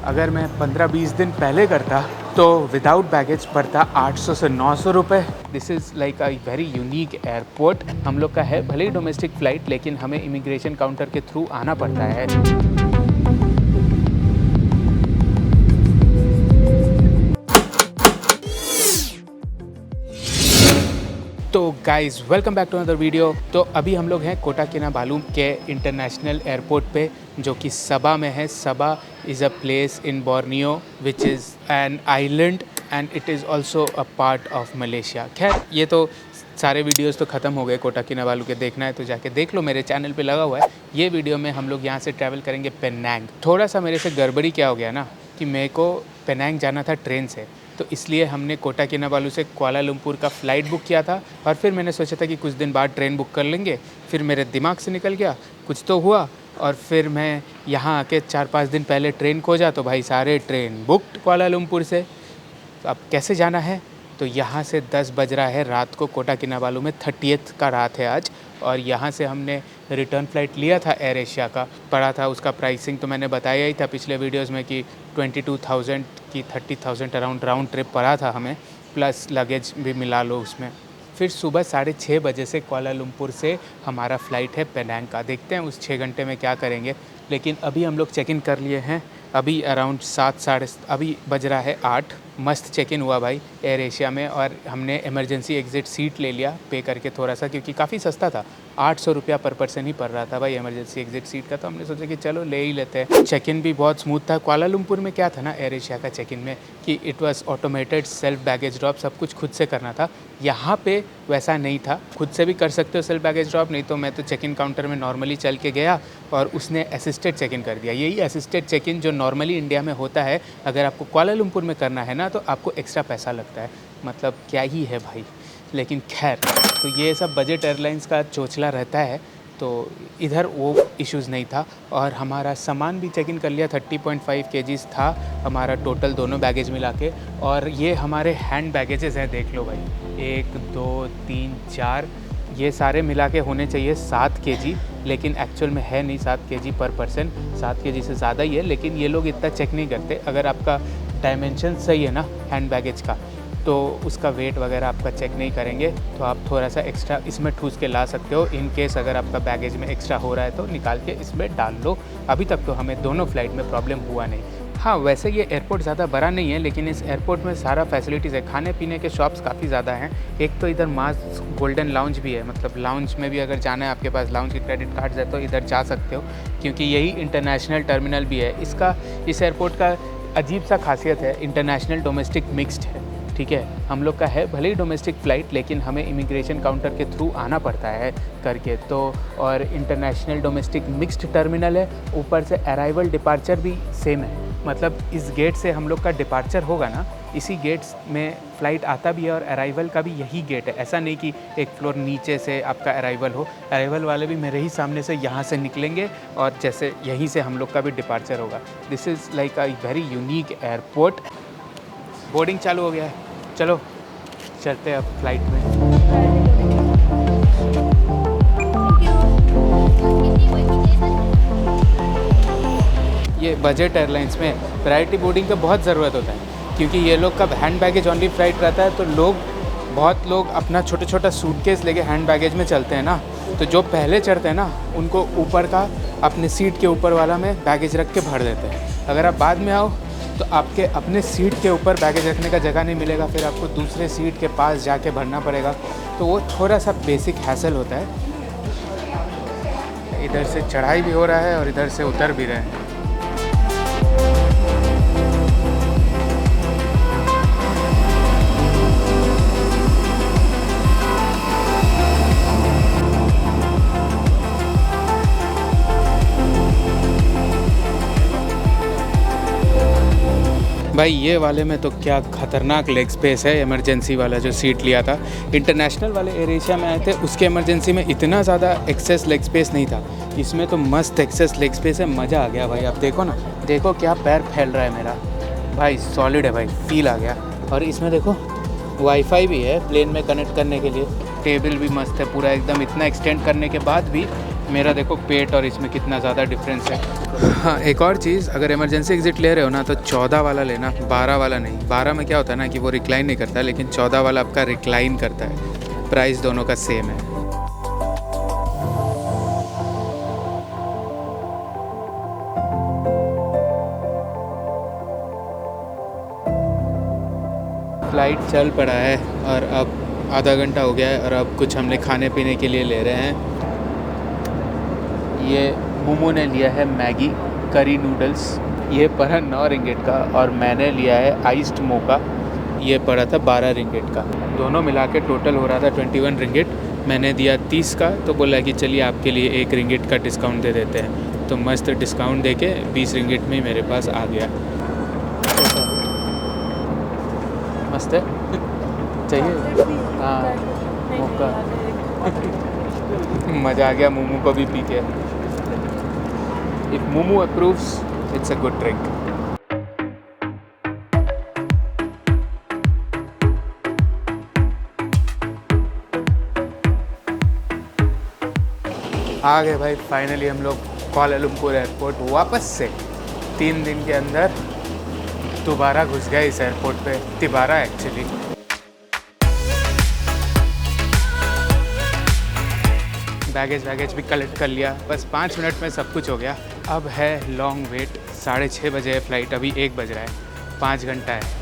अगर मैं 15-20 दिन पहले करता तो विदाउट बैगेज पड़ता 800 से 900 रुपये। This is like a very unique airport. हम लोग का है भले ही डोमेस्टिक फ़्लाइट, लेकिन हमें इमिग्रेशन काउंटर के थ्रू आना पड़ता है। तो guys welcome back to another video. तो अभी हम लोग हैं कोटा किनाबालू के इंटरनेशनल एयरपोर्ट पे, जो कि सबा में है। Sabah is a place in Borneo which is an island and it is also a part of Malaysia. खैर, ये तो सारे वीडियोस तो ख़त्म हो गए। कोटा किनाबालू के देखना है तो जाके देख लो, मेरे चैनल पे लगा हुआ है। ये वीडियो में हम लोग यहाँ से ट्रैवल करेंगे पेनांग। थोड़ा सा मेरे से गड़बड़ी क्या हो गया ना कि मेरे को पेनांग जाना था ट्रेन से, तो इसलिए हमने कोटा किनाबालू से कुआलालंपुर का फ़्लाइट बुक किया था। और फिर मैंने सोचा था कि कुछ दिन बाद ट्रेन बुक कर लेंगे। फिर मेरे दिमाग से निकल गया, कुछ तो हुआ, और फिर मैं यहाँ आके 4-5 दिन पहले ट्रेन खोजा तो भाई सारे ट्रेन बुकड कुआलालंपुर से। तो अब कैसे जाना है? तो यहाँ से 10 बज रहा है रात को। कोटा किनाबालू में 30th का रात है आज, और यहाँ से हमने रिटर्न फ़्लाइट लिया था एयर एशिया का। पड़ा था उसका प्राइसिंग तो मैंने बताया ही था पिछले वीडियोस में कि 22,000 की 30,000 अराउंड राउंड ट्रिप पड़ा था हमें, प्लस लगेज भी मिला लो उसमें। फिर सुबह 6:30 बजे से कुआलालंपुर से हमारा फ़्लाइट है पेनांग का। देखते हैं उस 6 घंटे में क्या करेंगे। लेकिन अभी हम लोग चेक इन कर लिए हैं। अभी अराउंड 7 अभी बज रहा है 8। मस्त चेक इन हुआ भाई एयर एशिया में, और हमने इमरजेंसी एग्ज़िट सीट ले लिया पे करके थोड़ा सा, क्योंकि काफ़ी सस्ता था। 800 रुपया पर पर्सन ही पड़ रहा था भाई इमरजेंसी एग्ज़िट सीट का। तो हमने सोचा कि चलो ले ही लेते हैं। चेक इन भी बहुत स्मूथ था। कुआलालंपुर में क्या था ना एयर एशिया का चेक इन में कि it was automated self baggage drop, सब कुछ खुद से करना था। यहाँ पे वैसा नहीं था। खुद से भी कर सकते हो सेल्फ बैगेज ड्रॉप, नहीं तो मैं तो चेक इन काउंटर में नॉर्मली चल के गया और उसने असिस्टेड चेक इन कर दिया। यही असिस्टेड चेक इन जो नॉर्मली इंडिया में होता है, अगर आपको कुआलालंपुर में करना है ना तो आपको एक्स्ट्रा पैसा लगता है। मतलब क्या ही है भाई। लेकिन खैर, तो ये सब बजट एयरलाइंस का चोचला रहता है, तो इधर वो इश्यूज़ नहीं था। और हमारा सामान भी चेक इन कर लिया। 30.5 kgs था हमारा टोटल दोनों बैगेज मिला के। और ये हमारे हैंड बैगेजेस हैं, देख लो भाई, 1 2 3 4, ये सारे मिला के होने चाहिए 7 kg, लेकिन एक्चुअल में है नहीं 7 kg पर पर्सन। 7 kg से ज़्यादा ही है, लेकिन ये लोग इतना चेक नहीं करते। अगर आपका डायमेंशन सही है ना हैंड बैगेज का, तो उसका वेट वगैरह आपका चेक नहीं करेंगे। तो आप थोड़ा सा एक्स्ट्रा इसमें ठूस के ला सकते हो। इन केस अगर आपका बैगेज में एक्स्ट्रा हो रहा है तो निकाल के इसमें डाल लो। अभी तक तो हमें दोनों फ़्लाइट में प्रॉब्लम हुआ नहीं। हाँ, वैसे ये एयरपोर्ट ज़्यादा बड़ा नहीं है, लेकिन इस एयरपोर्ट में सारा फैसिलिटीज़ है। खाने पीने के शॉप्स काफ़ी ज़्यादा हैं। एक तो इधर मास गोल्डन लाउंज भी है, मतलब लाउंज में भी अगर जाना है, आपके पास लाउंज के क्रेडिट कार्ड्स है तो इधर जा सकते हो, क्योंकि यही इंटरनेशनल टर्मिनल भी है। इस एयरपोर्ट का अजीब सा खासियत है, इंटरनेशनल डोमेस्टिक मिक्स्ड है। ठीक है, हम लोग का है भले ही डोमेस्टिक फ़्लाइट, लेकिन हमें इमिग्रेशन काउंटर के थ्रू आना पड़ता है करके। तो और इंटरनेशनल डोमेस्टिक मिक्स्ड टर्मिनल है। ऊपर से अराइवल डिपार्चर भी सेम है, मतलब इस गेट से हम लोग का डिपार्चर होगा ना, इसी गेट्स में फ़्लाइट आता भी है, और अराइवल का भी यही गेट है। ऐसा नहीं कि एक फ्लोर नीचे से आपका अराइवल हो। अराइवल वाले भी मेरे ही सामने से यहाँ से निकलेंगे, और जैसे यहीं से हम लोग का भी डिपार्चर होगा। This is like a very unique airport. Boarding चालू हो गया है, चलो चलते हैं अब फ्लाइट में। ये बजट एयरलाइंस में प्रायोरिटी बोर्डिंग का बहुत ज़रूरत होता है, क्योंकि ये लोग का हैंड बैगेज ऑनली फ़्लाइट रहता है। तो बहुत लोग अपना छोटा छोटा सूटकेस लेके हैंड बैगेज में चलते हैं ना, तो जो पहले चढ़ते हैं ना उनको ऊपर का अपने सीट के ऊपर वाला में बैगेज रख के भर देते हैं। अगर आप बाद में आओ तो आपके अपने सीट के ऊपर बैगेज रखने का जगह नहीं मिलेगा, फिर आपको दूसरे सीट के पास जाके भरना पड़ेगा। तो वो थोड़ा सा बेसिक हैसल होता है। इधर से चढ़ाई भी हो रहा है और इधर से उतर भी रहे हैं। भाई ये वाले में तो क्या ख़तरनाक लेग स्पेस है। इमरजेंसी वाला जो सीट लिया था, इंटरनेशनल वाले एयर एशिया में आए थे, उसके इमरजेंसी में इतना ज़्यादा एक्सेस लेग स्पेस नहीं था। इसमें तो मस्त एक्सेस लेग स्पेस है, मज़ा आ गया भाई। आप देखो ना, देखो क्या पैर फैल रहा है मेरा भाई, सॉलिड है भाई, फील आ गया। और इसमें देखो वाईफाई भी है प्लेन में कनेक्ट करने के लिए। टेबल भी मस्त है पूरा एकदम। इतना एक्सटेंड करने के बाद भी मेरा देखो पेट और इसमें कितना ज़्यादा डिफरेंस है। हाँ, एक और चीज़, अगर इमरजेंसी एग्जिट ले रहे हो ना तो 14 वाला लेना, 12 वाला नहीं। 12 में क्या होता है ना कि वो रिक्लाइन नहीं करता, लेकिन 14 वाला आपका रिक्लाइन करता है। प्राइस दोनों का सेम है। फ्लाइट चल पड़ा है और अब आधा घंटा हो गया है और अब कुछ हमने खाने पीने के लिए ले रहे हैं। ये मोमो ने लिया है मैगी करी नूडल्स, ये पड़ा 9 रिंगिट का, और मैंने लिया है आइस्ड मोका, ये पड़ा था 12 रिंगिट का। दोनों मिला के टोटल हो रहा था 21 रिंगिट। मैंने दिया 30 का, तो बोला कि चलिए आपके लिए 1 रिंगिट का डिस्काउंट दे देते हैं। तो मस्त डिस्काउंट दे के 20 रिंगिट में ही मेरे पास आ गया। मस्त है। चाहिए? हाँ, मोका। मज़ा आ गया मोमो को भी पी के। If Momo approves, it's a good drink. आ गए भाई फाइनली हम लोग कुआलालंपुर एयरपोर्ट वापस से। 3 दिन के अंदर दोबारा घुस गए इस एयरपोर्ट पे, तिबारा एक्चुअली। बैगेज भी कलेक्ट कर लिया, बस 5 मिनट में सब कुछ हो गया। अब है लॉन्ग वेट, 6:30 बजे है फ़्लाइट, अभी 1 बज रहा है, 5 घंटा है।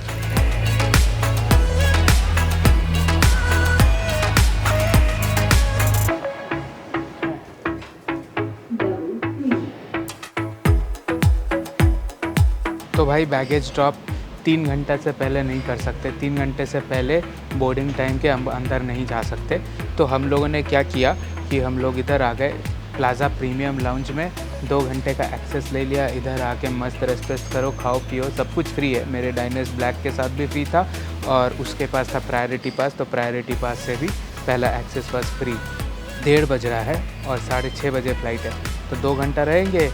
तो भाई बैगेज ड्रॉप 3 घंटे से पहले नहीं कर सकते, 3 घंटे से पहले बोर्डिंग टाइम के अंदर नहीं जा सकते। तो हम लोगों ने क्या किया कि हम लोग इधर आ गए प्लाज़ा प्रीमियम लाउंज में, 2 घंटे का एक्सेस ले लिया। इधर आके मस्त रेस्ट करो, खाओ पियो, सब कुछ फ्री है। मेरे डाइनर्स ब्लैक के साथ भी फ्री था और उसके पास था प्रायोरिटी पास, तो प्रायोरिटी पास से भी पहला एक्सेस पास फ्री। 1:30 बज रहा है और 6:30 बजे फ़्लाइट है, तो 2 घंटा रहेंगे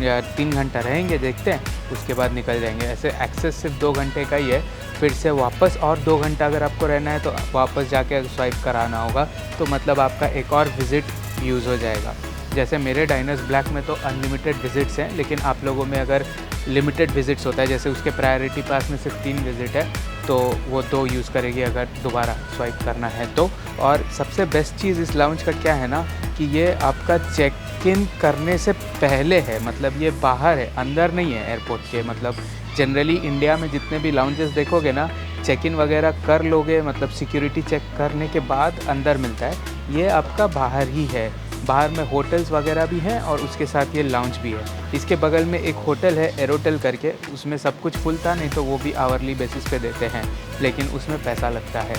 या 3 घंटा रहेंगे, देखते हैं, उसके बाद निकल जाएंगे। ऐसे एक्सेस सिर्फ 2 घंटे का ही है, फिर से वापस और 2 घंटा अगर आपको रहना है तो वापस जाके स्वाइप कराना होगा, तो मतलब आपका एक और विज़िट यूज़ हो जाएगा। जैसे मेरे डाइनर्स ब्लैक में तो अनलिमिटेड विज़िट्स हैं, लेकिन आप लोगों में अगर लिमिटेड विज़िट्स होता है, जैसे उसके प्रायोरिटी पास में सिर्फ 3 विज़िट है, तो वो 2 यूज़ करेगी अगर दोबारा स्वाइप करना है तो। और सबसे बेस्ट चीज़ इस लाउंज का क्या है ना कि ये आपका चेक इन करने से पहले है, मतलब ये बाहर है, अंदर नहीं है एयरपोर्ट के। मतलब जनरली इंडिया में जितने भी लाउंजेस देखोगे ना, चेक इन वगैरह कर लोगे, मतलब सिक्योरिटी चेक करने के बाद अंदर मिलता है। ये आपका बाहर ही है, बाहर में होटल्स वगैरह भी हैं और उसके साथ ये लाउंज भी है। इसके बगल में एक होटल है एरोटेल करके, उसमें सब कुछ फुल था, नहीं तो वो भी आवरली बेसिस पे देते हैं, लेकिन उसमें पैसा लगता है।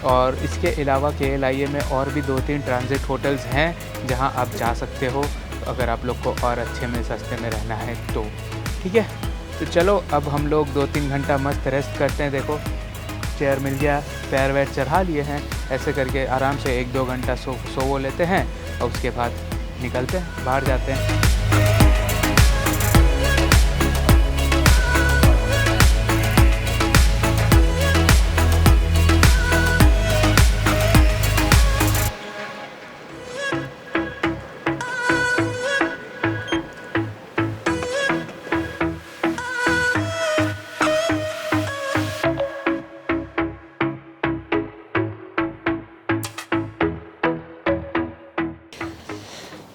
और इसके अलावा KLIA में और भी 2-3 ट्रांजिट होटल्स हैं जहां आप जा सकते हो अगर आप लोग को और अच्छे में सस्ते में रहना है तो। ठीक है, तो चलो अब हम लोग 2-3 घंटा मस्त रेस्ट करते हैं। देखो चेयर मिल गया, पैर वैर चढ़ा लिए हैं, ऐसे करके आराम से 1-2 घंटा सो लेते हैं और उसके बाद निकलते हैं, बाहर जाते हैं।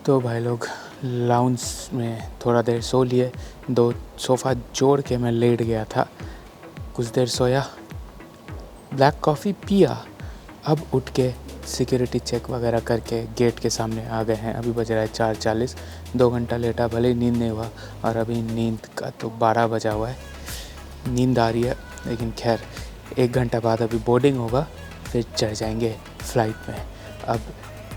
तो भाई लोग लाउंज में थोड़ा देर सो लिए, 2 सोफ़ा जोड़ के मैं लेट गया था, कुछ देर सोया, ब्लैक कॉफ़ी पिया। अब उठ के सिक्योरिटी चेक वगैरह करके गेट के सामने आ गए हैं। अभी बज रहा है 4:40, 2 घंटा लेटा, भले ही नींद नहीं हुआ, और अभी नींद का तो 12 बजा हुआ है, नींद आ रही है, लेकिन खैर 1 घंटा बाद अभी बोर्डिंग होगा, फिर चढ़ जाएंगे फ़्लाइट में। अब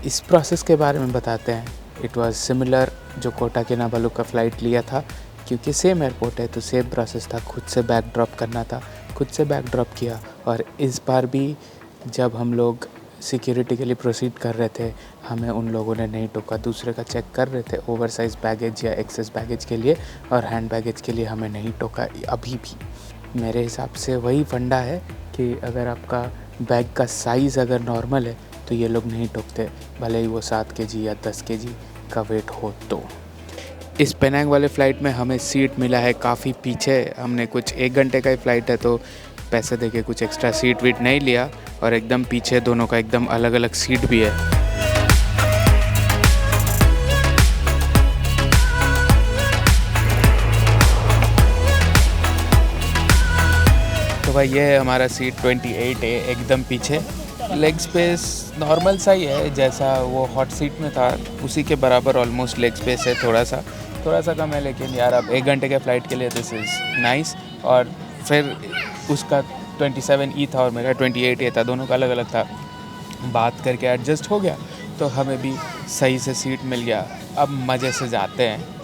इस प्रोसेस के बारे में बताते हैं। इट वाज सिमिलर जो कोटा किनाबालू का फ़्लाइट लिया था, क्योंकि सेम एयरपोर्ट है तो सेम प्रोसेस था, खुद से बैग ड्रॉप करना था, खुद से बैग ड्रॉप किया। और इस बार भी जब हम लोग सिक्योरिटी के लिए प्रोसीड कर रहे थे, हमें उन लोगों ने नहीं टोका, दूसरे का चेक कर रहे थे ओवर साइज़ बैगेज या एक्सेस बैगेज के लिए, और हैंड बैगेज के लिए हमें नहीं टोका अभी भी। मेरे हिसाब से वही फंडा है कि अगर आपका बैग का साइज़ अगर नॉर्मल है तो ये लोग नहीं टोकते, भले ही वो 7 kg या 10 kg का वेट हो तो। इस पेनांग वाले फ़्लाइट में हमें सीट मिला है काफ़ी पीछे। हमने कुछ 1 घंटे का ही फ़्लाइट है तो पैसे देके कुछ एक्स्ट्रा सीट वीट नहीं लिया, और एकदम पीछे दोनों का एकदम अलग अलग सीट भी है। तो भाई ये है हमारा सीट 28 है, एकदम पीछे। लेग स्पेस नॉर्मल सा ही है, जैसा वो हॉट सीट में था उसी के बराबर ऑलमोस्ट लेग स्पेस है। थोड़ा सा कम है, लेकिन यार अब 1 घंटे के फ़्लाइट के लिए दिस इज़ नाइस। और फिर उसका 27E था और मेरा 28A था, दोनों का अलग अलग था। बात करके एडजस्ट हो गया तो हमें भी सही से सीट मिल गया। अब मज़े से जाते हैं।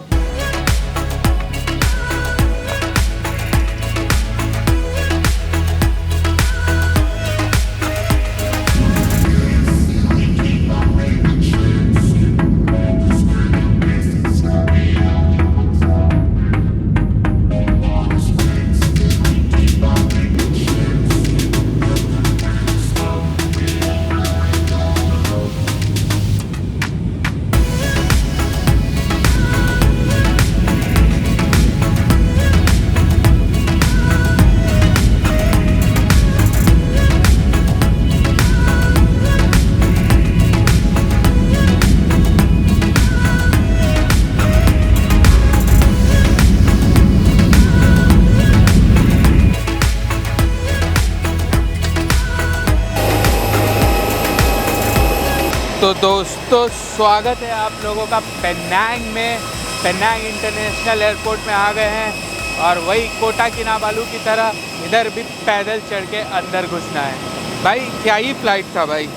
तो दोस्तों स्वागत है आप लोगों का पेनांग में। पेनांग इंटरनेशनल एयरपोर्ट में आ गए हैं और वही कोटा किनाबालू की तरह इधर भी पैदल चढ़ के अंदर घुसना है। भाई क्या ही फ़्लाइट था भाई,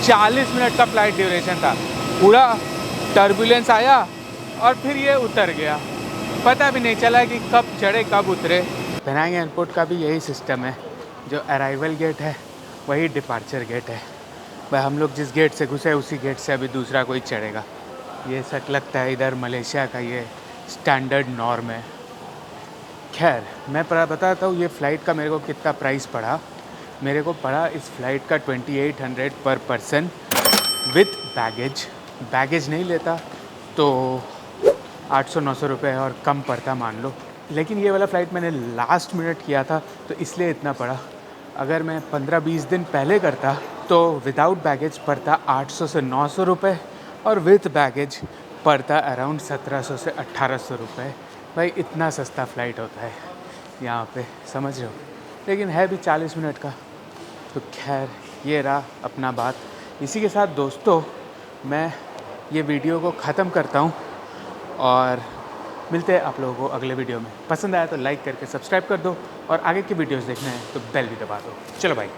40 मिनट का फ़्लाइट ड्यूरेशन था। पूरा टर्बुलेंस आया और फिर ये उतर गया, पता भी नहीं चला कि कब चढ़े कब उतरे। पेनांग एयरपोर्ट का भी यही सिस्टम है, जो अराइवल गेट है वही डिपार्चर गेट है। भाई हम लोग जिस गेट से घुसे उसी गेट से अभी दूसरा कोई चढ़ेगा। ये सच लगता है इधर मलेशिया का ये स्टैंडर्ड नॉर्म है। खैर मैं बताता हूँ ये फ़्लाइट का मेरे को कितना प्राइस पड़ा। मेरे को पड़ा इस फ़्लाइट का 2800 पर पर्सन विथ बैगेज। बैगेज नहीं लेता तो 800-900 रुपये और कम पड़ता मान लो। लेकिन ये वाला फ़्लाइट मैंने लास्ट मिनट किया था तो इसलिए इतना पड़ा। अगर मैं 15-20 दिन पहले करता तो विदाउट बैगेज पड़ता 800 से 900 रुपये और विथ बैगेज पड़ता अराउंड 1700 से 1800 रुपये। भाई इतना सस्ता फ़्लाइट होता है यहाँ पे, समझ रहे हो। लेकिन है भी 40 मिनट का। तो खैर ये रहा अपना बात। इसी के साथ दोस्तों मैं ये वीडियो को ख़त्म करता हूँ और मिलते हैं आप लोगों को अगले वीडियो में। पसंद आया तो लाइक करके सब्सक्राइब कर दो और आगे की वीडियोस देखना है तो बेल भी दबा दो। चलो भाई।